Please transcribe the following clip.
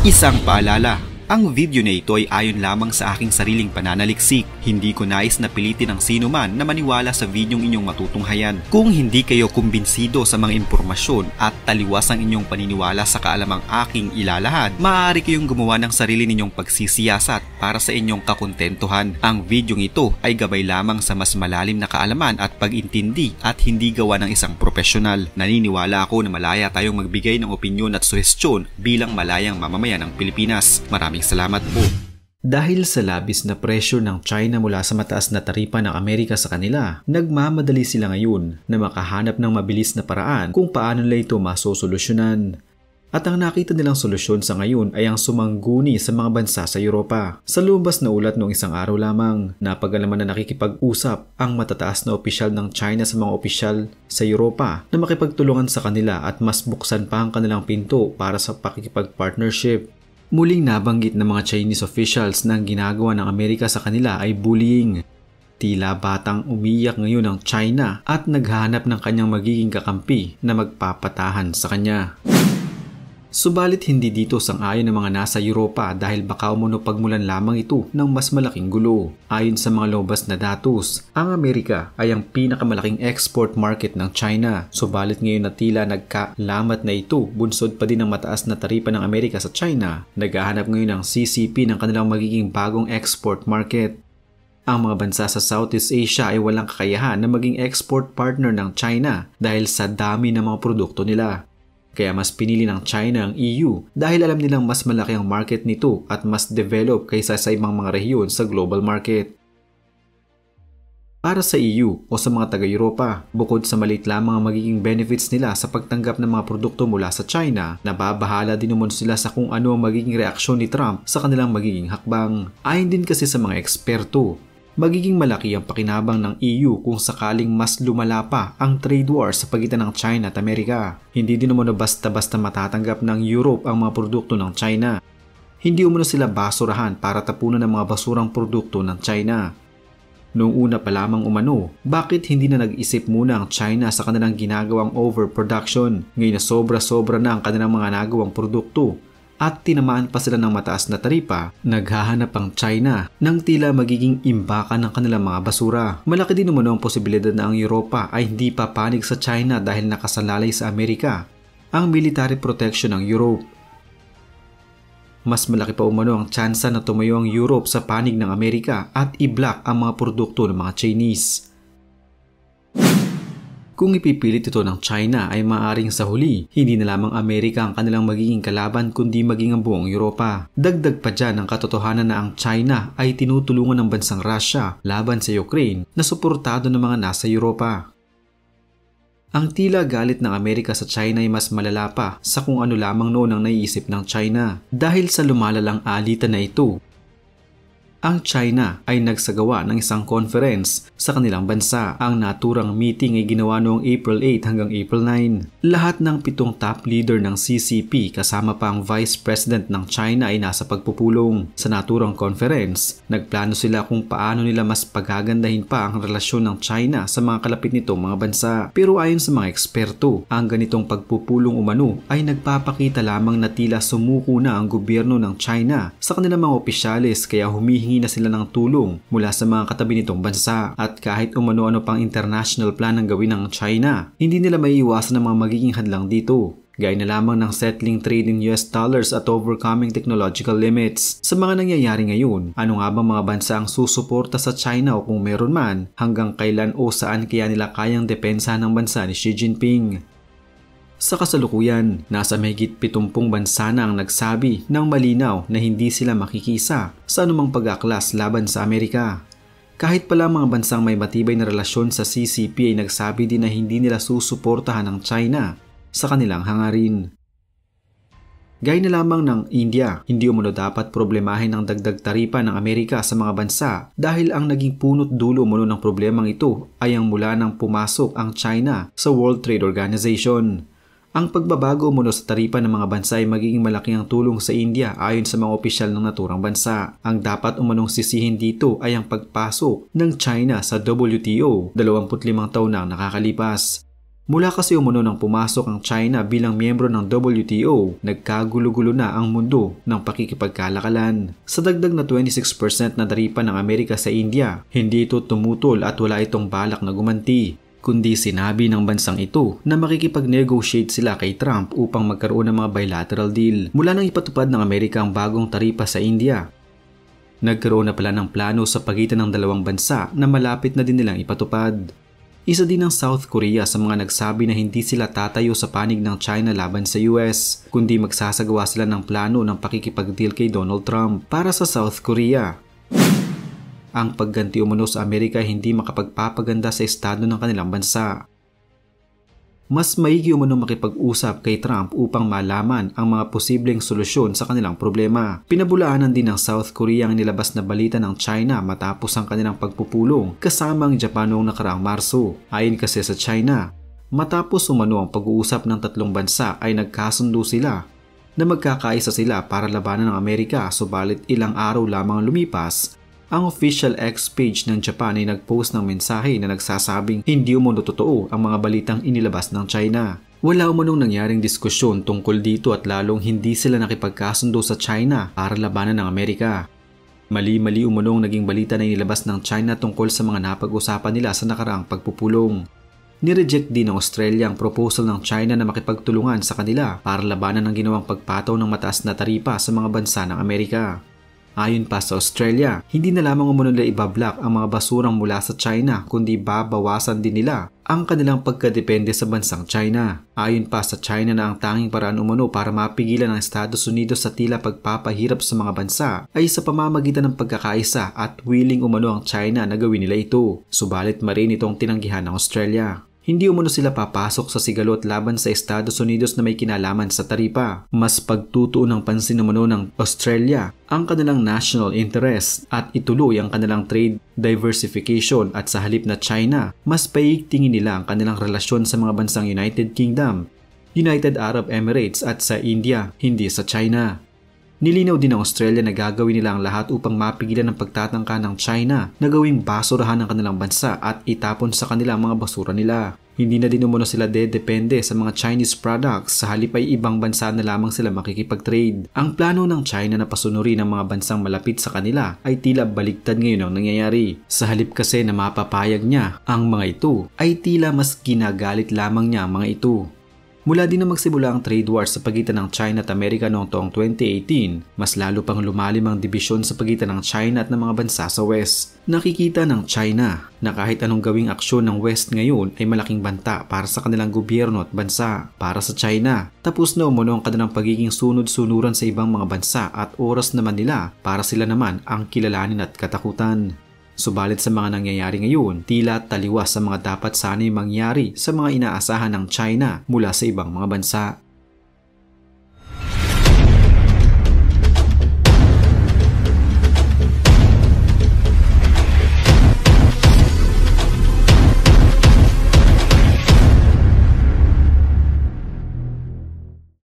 Isang paalala, ang video na ito ay ayon lamang sa aking sariling pananaliksik. Hindi ko nais na pilitin ang sino man na maniwala sa videong inyong matutunghayan. Kung hindi kayo kumbinsido sa mga impormasyon at taliwas ang inyong paniniwala sa kaalamang aking ilalahad, maaari kayong gumawa ng sarili ninyong pagsisiyasat para sa inyong kakontentuhan. Ang videong ito ay gabay lamang sa mas malalim na kaalaman at pag-intindi at hindi gawa ng isang profesional. Naniniwala ako na malaya tayong magbigay ng opinyon at suhestyon bilang malayang mamamayan ng Pilipinas. Maraming salamat po. Dahil sa labis na pressure ng China mula sa mataas na taripa ng Amerika sa kanila, nagmamadali sila ngayon na makahanap ng mabilis na paraan kung paano nila ito masosolusyonan. At ang nakita nilang solusyon sa ngayon ay ang sumangguni sa mga bansa sa Europa. Sa lumabas na ulat noong isang araw lamang, napag-alaman na nakikipag-usap ang matataas na opisyal ng China sa mga opisyal sa Europa na makipagtulungan sa kanila at mas buksan pa ang kanilang pinto para sa pakikipag-partnership. Muling nabanggit ng mga Chinese officials na ang ginagawa ng Amerika sa kanila ay bullying. Tila batang umiyak ngayon ang China at naghahanap ng kanyang magiging kakampi na magpapatahan sa kanya. Subalit hindi dito sang-ayon ng mga nasa Europa dahil baka umano pagmulan lamang ito ng mas malaking gulo. Ayon sa mga lobas na datos, ang Amerika ay ang pinakamalaking export market ng China. Subalit ngayon na tila nagkalamat na ito, bunsod pa din ang mataas na taripa ng Amerika sa China. Naghahanap ngayon ng CCP ng kanilang magiging bagong export market. Ang mga bansa sa Southeast Asia ay walang kakayahan na maging export partner ng China dahil sa dami ng mga produkto nila. Kaya mas pinili ng China ang EU dahil alam nilang mas malaki ang market nito at mas develop kaysa sa ibang mga rehiyon sa global market. Para sa EU o sa mga taga-Europa, bukod sa maliit lamang ang magiging benefits nila sa pagtanggap ng mga produkto mula sa China, nababahala din naman sila sa kung ano ang magiging reaksyon ni Trump sa kanilang magiging hakbang. Ayon din kasi sa mga eksperto, magiging malaki ang pakinabang ng EU kung sakaling mas lumala pa ang trade war sa pagitan ng China at Amerika. Hindi din umano basta-basta matatanggap ng Europe ang mga produkto ng China. Hindi umano sila basurahan para tapunan ng mga basurang produkto ng China. Noong una pa lamang umano, bakit hindi na nag-isip muna ang China sa kanilang ginagawang overproduction? Ngayon na sobra-sobra na ang kanilang mga nagawang produkto at tinamaan pa sila ng mataas na taripa, naghahanap ang China ng tila magiging imbakan ng kanilang mga basura. Malaki din naman ang posibilidad na ang Europa ay hindi papanig sa China dahil nakasalalay sa Amerika ang military protection ng Europe. Mas malaki pa umano ang tsansa na tumayo ang Europe sa panig ng Amerika at i-block ang mga produkto ng mga Chinese. Kung ipipilit ito ng China ay maaaring sa huli, hindi na lamang Amerika ang kanilang magiging kalaban kundi maging ang buong Europa. Dagdag pa dyan ang katotohanan na ang China ay tinutulungan ng bansang Russia laban sa Ukraine na suportado ng mga nasa Europa. Ang tila galit ng Amerika sa China ay mas malala pa sa kung ano lamang noon ang naiisip ng China. Dahil sa lumalalang alitan na ito, ang China ay nagsagawa ng isang conference sa kanilang bansa. Ang naturang meeting ay ginawa noong April 8 hanggang April 9. Lahat ng 7 top leader ng CCP kasama pa ang Vice President ng China ay nasa pagpupulong. Sa naturang conference, nagplano sila kung paano nila mas pagagandahin pa ang relasyon ng China sa mga kalapit nitong mga bansa. Pero ayon sa mga eksperto, ang ganitong pagpupulong umano ay nagpapakita lamang na tila sumuko na ang gobyerno ng China sa kanilang mga opisyalis kaya humihingi na sila ng tulong mula sa mga katabi nitong bansa. At kahit umano-ano pang international plan ang gawin ng China, hindi nila maiiwasan ang mga magiging hadlang dito. Gaya na lamang ng settling trade in US dollars at overcoming technological limits. Sa mga nangyayari ngayon, ano nga bang mga bansa ang susuporta sa China o kung meron man, hanggang kailan o saan kaya nila kayang depensa ng bansa ni Xi Jinping? Sa kasalukuyan, nasa mahigit 70 bansa na ang nagsabi ng malinaw na hindi sila makikisa sa anumang pag-aklas laban sa Amerika. Kahit pala mga bansang may matibay na relasyon sa CCP ay nagsabi din na hindi nila susuportahan ng China sa kanilang hangarin. Gaya na lamang ng India, hindi umano dapat problemahin ang dagdag taripa ng Amerika sa mga bansa dahil ang naging punot dulo umano ng problemang ito ay ang mula nang pumasok ang China sa World Trade Organization. Ang pagbabago mula sa taripa ng mga bansa ay magiging malaki ang tulong sa India ayon sa mga opisyal ng naturang bansa. Ang dapat umanong sisihin dito ay ang pagpasok ng China sa WTO 25 taon na nakakalipas. Mula kasi umano nang pumasok ang China bilang miyembro ng WTO, nagkagulo-gulo na ang mundo ng pakikipagkalakalan. Sa dagdag na 26% na daripa ng Amerika sa India, hindi ito tumutol at wala itong balak na gumanti. Kundi sinabi ng bansang ito na makikipag-negotiate sila kay Trump upang magkaroon ng mga bilateral deal mula nang ipatupad ng Amerika ang bagong taripa sa India. Nagkaroon na pala ng plano sa pagitan ng dalawang bansa na malapit na din nilang ipatupad. Isa din ang South Korea sa mga nagsabi na hindi sila tatayo sa panig ng China laban sa US, kundi magsasagawa sila ng plano ng pakikipag-deal kay Donald Trump para sa South Korea. Ang pagganti umano sa Amerika hindi makapagpapaganda sa estado ng kanilang bansa. Mas maigi umano makipag-usap kay Trump upang malaman ang mga posibleng solusyon sa kanilang problema. Pinabulaanan din ng South Korea ang nilabas na balita ng China matapos ang kanilang pagpupulong kasama ang Japan noong nakaraang Marso. Ayon kasi sa China, matapos umano ang pag-uusap ng tatlong bansa ay nagkasundo sila na magkakaisa sila para labanan ng Amerika, subalit ilang araw lamang lumipas, ang official X page ng Japan ay nagpost ng mensahe na nagsasabing hindi umano totoo ang mga balitang inilabas ng China. Wala umanong nangyaring diskusyon tungkol dito at lalong hindi sila nakipagkasundo sa China para labanan ng Amerika. Mali-mali umanong naging balita na inilabas ng China tungkol sa mga napag-usapan nila sa nakaraang pagpupulong. Nireject din ng Australia ang proposal ng China na makipagtulungan sa kanila para labanan ang ginawang pagpataw ng mataas na taripa sa mga bansa ng Amerika. Ayon pa sa Australia, hindi na lamang umano nila ibablock ang mga basurang mula sa China kundi babawasan din nila ang kanilang pagkadepende sa bansang China. Ayon pa sa China na ang tanging paraan umano para mapigilan ang Estados Unidos sa tila pagpapahirap sa mga bansa ay sa pamamagitan ng pagkakaisa at willing umano ang China na gawin nila ito. Subalit marin itong tinanggihan ng Australia. Hindi umano sila papasok sa sigalot laban sa Estados Unidos na may kinalaman sa taripa. Mas pagtutuon ng pansin umano ng Australia ang kanilang national interest at ituloy ang kanilang trade diversification at sa halip na China, mas paigtingin nila ang kanilang relasyon sa mga bansang United Kingdom, United Arab Emirates at sa India, hindi sa China. Nilinaw din ng Australia na gagawin nila ang lahat upang mapigilan ang pagtatangka ng China na gawing basurahan ng kanilang bansa at itapon sa kanila ang mga basura nila. Hindi na din umano sila dedepende sa mga Chinese products, sa halip ay ibang bansa na lamang sila makikipag-trade. Ang plano ng China na pasunurin ang mga bansang malapit sa kanila ay tila baligtad ngayon ang nangyayari. Sa halip kasi na mapapayag niya ang mga ito, ay tila mas ginagalit lamang niya ang mga ito. Mula din na magsimula ang trade war sa pagitan ng China at Amerika noong taong 2018, mas lalo pang lumalim ang dibisyon sa pagitan ng China at ng mga bansa sa West. Nakikita ng China na kahit anong gawing aksyon ng West ngayon ay malaking banta para sa kanilang gobyerno at bansa. Para sa China, tapos na umano ang kanilang pagiging sunod-sunuran sa ibang mga bansa at oras naman nila para sila naman ang kilalanin at katakutan. Subalit sa mga nangyayari ngayon, tila taliwas sa mga dapat sana'y mangyari sa mga inaasahan ng China mula sa ibang mga bansa.